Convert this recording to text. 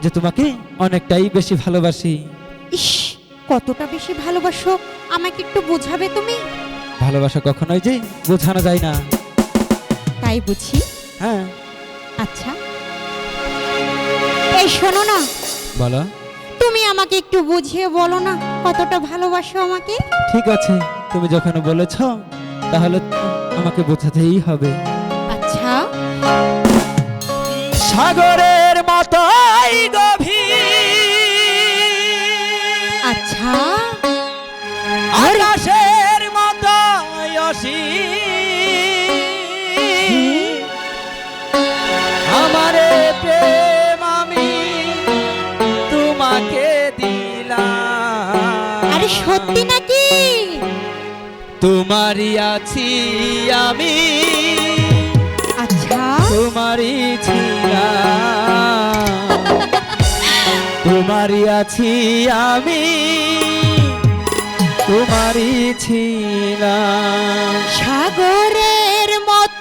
যে তোমাকে অনেকটাই বেশি ভালোবাসি। ইস, কতটা বেশি ভালোবাসো আমাকে একটু বোঝাবে তুমি? ভালোবাসা কখনোই যে বোঝানো যায় না। তাই বুঝি। হ্যাঁ, আচ্ছা, এই শোনো না, বলো। তুমি আমাকে একটু বুঝিয়ে বলো না কতটা ভালোবাসো আমাকে। ঠিক আছে, তুমি যখন বলেছ তাহলে আমাকে বোঝাতেই হবে। আচ্ছা, সাগরের মতোই গভীর, আচ্ছা, আকাশের মতোই অসীম, আমারে প্রেম আমি তোমাকে দিলাম। আরে সত্যি নাকি? তোমারই আছি আমি, আচ্ছা, তোমারই ছিলাম, তোমারই আছি আমি, তোমারই ছিলাম। সাগরের মতো